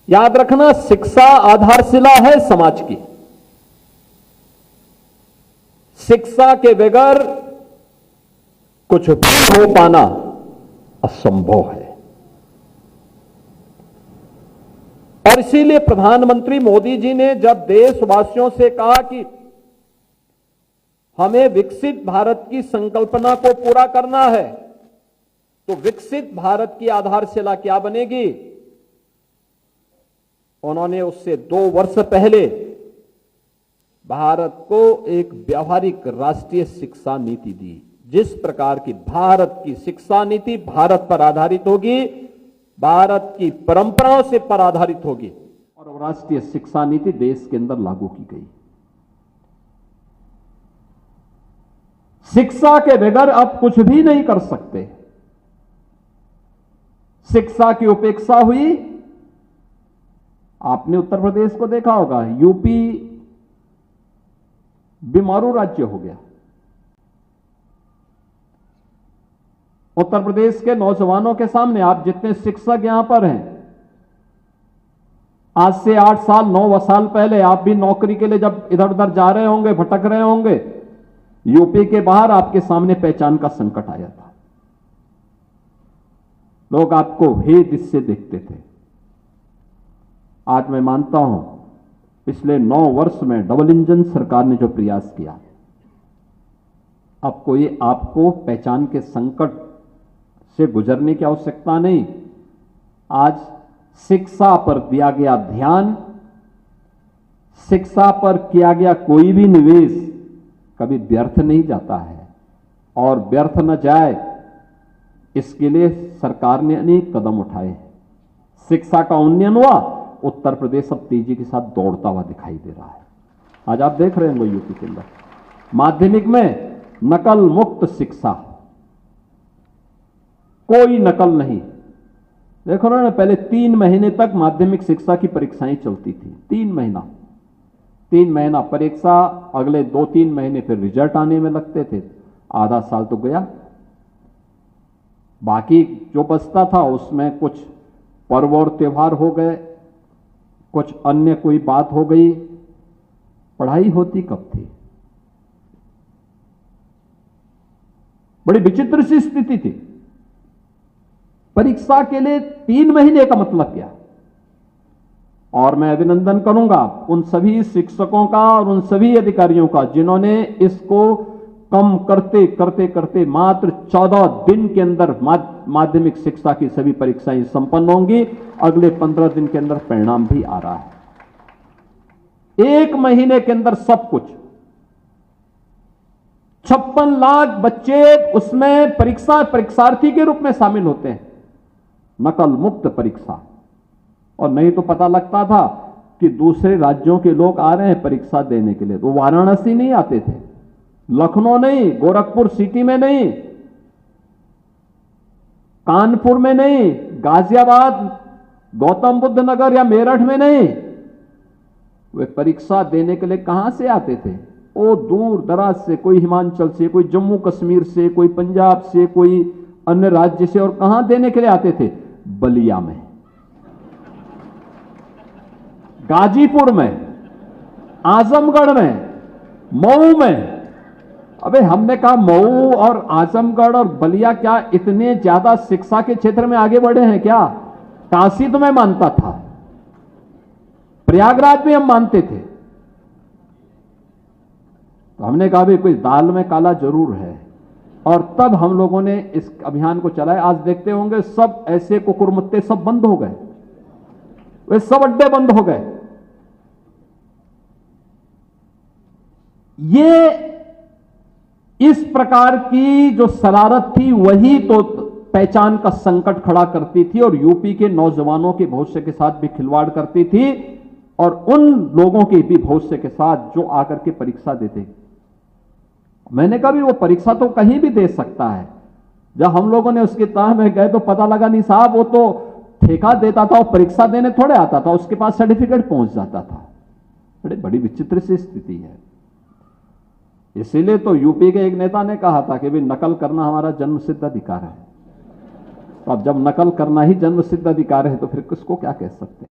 याद रखना, शिक्षा आधारशिला है समाज की। शिक्षा के बगैर कुछ भी हो पाना असंभव है। और इसीलिए प्रधानमंत्री मोदी जी ने जब देशवासियों से कहा कि हमें विकसित भारत की संकल्पना को पूरा करना है, तो विकसित भारत की आधारशिला क्या बनेगी, उन्होंने उससे 2 वर्ष पहले भारत को एक व्यावहारिक राष्ट्रीय शिक्षा नीति दी। जिस प्रकार की भारत की शिक्षा नीति भारत पर आधारित होगी, भारत की परंपराओं से पर आधारित होगी, और राष्ट्रीय शिक्षा नीति देश के अंदर लागू की गई। शिक्षा के बगैर अब कुछ भी नहीं कर सकते। शिक्षा की उपेक्षा हुई। आपने उत्तर प्रदेश को देखा होगा, यूपी बीमारू राज्य हो गया। उत्तर प्रदेश के नौजवानों के सामने, आप जितने शिक्षक यहां पर हैं, आज से 8 साल 9 साल पहले आप भी नौकरी के लिए जब इधर उधर जा रहे होंगे, भटक रहे होंगे, यूपी के बाहर आपके सामने पहचान का संकट आया था। लोग आपको भेद इससे देखते थे। आज मैं मानता हूं, पिछले 9 वर्ष में डबल इंजन सरकार ने जो प्रयास किया, अब कोई आपको पहचान के संकट से गुजरने की आवश्यकता नहीं। आज शिक्षा पर दिया गया ध्यान, शिक्षा पर किया गया कोई भी निवेश कभी व्यर्थ नहीं जाता है, और व्यर्थ न जाए इसके लिए सरकार ने अनेक कदम उठाए। शिक्षा का उन्नयन हुआ, उत्तर प्रदेश अब तेजी के साथ दौड़ता हुआ दिखाई दे रहा है। आज आप देख रहे हैं वो यूपी के अंदर माध्यमिक में नकल मुक्त शिक्षा, कोई नकल नहीं। देखो ना, पहले 3 महीने तक माध्यमिक शिक्षा की परीक्षाएं चलती थी। 3 महीना परीक्षा, अगले 2-3 महीने फिर रिजल्ट आने में लगते थे। आधा साल तो गया, बाकी जो बचता था उसमें कुछ पर्व और त्योहार हो गए, कुछ अन्य कोई बात हो गई। पढ़ाई होती कब थी? बड़ी विचित्र सी स्थिति थी। परीक्षा के लिए 3 महीने का मतलब क्या? और मैं अभिनंदन करूंगा उन सभी शिक्षकों का और उन सभी अधिकारियों का जिन्होंने इसको कम करते करते करते मात्र 14 दिन के अंदर माध्यमिक शिक्षा की सभी परीक्षाएं संपन्न होंगी। अगले 15 दिन के अंदर परिणाम भी आ रहा है। 1 महीने के अंदर सब कुछ। 56 लाख बच्चे उसमें परीक्षार्थी के रूप में शामिल होते हैं। नकल मुक्त परीक्षा। और नहीं तो पता लगता था कि दूसरे राज्यों के लोग आ रहे हैं परीक्षा देने के लिए, तो वाराणसी नहीं आते थे, लखनऊ नहीं, गोरखपुर सिटी में नहीं, कानपुर में नहीं, गाजियाबाद, गौतम बुद्ध नगर या मेरठ में नहीं। वे परीक्षा देने के लिए कहां से आते थे? वो दूर दराज से, कोई हिमाचल से, कोई जम्मू कश्मीर से, कोई पंजाब से, कोई अन्य राज्य से। और कहां देने के लिए आते थे? बलिया में, गाजीपुर में, आजमगढ़ में, मऊ में। अबे हमने कहा मऊ और आजमगढ़ और बलिया क्या इतने ज्यादा शिक्षा के क्षेत्र में आगे बढ़े हैं क्या? काशी तो मैं मानता था, प्रयागराज में हम मानते थे। तो हमने कहा भी कोई दाल में काला जरूर है, और तब हम लोगों ने इस अभियान को चलाया। आज देखते होंगे सब ऐसे कुकुरमुत्ते सब बंद हो गए, वे सब अड्डे बंद हो गए। ये इस प्रकार की जो शरारत थी वही तो पहचान का संकट खड़ा करती थी, और यूपी के नौजवानों के भविष्य के साथ भी खिलवाड़ करती थी, और उन लोगों के भी भविष्य के साथ जो आकर के परीक्षा देते। मैंने कहा भी वो परीक्षा तो कहीं भी दे सकता है। जब हम लोगों ने उसकी तह में गए तो पता लगा नहीं साहब, वो तो ठेका देता था और परीक्षा देने थोड़े आता था, उसके पास सर्टिफिकेट पहुंच जाता था। बड़ी विचित्र सी स्थिति है। इसीलिए तो यूपी के एक नेता ने कहा था कि भाई नकल करना हमारा जन्मसिद्ध अधिकार है। तो अब जब नकल करना ही जन्मसिद्ध अधिकार है तो फिर किसको क्या कह सकते हैं।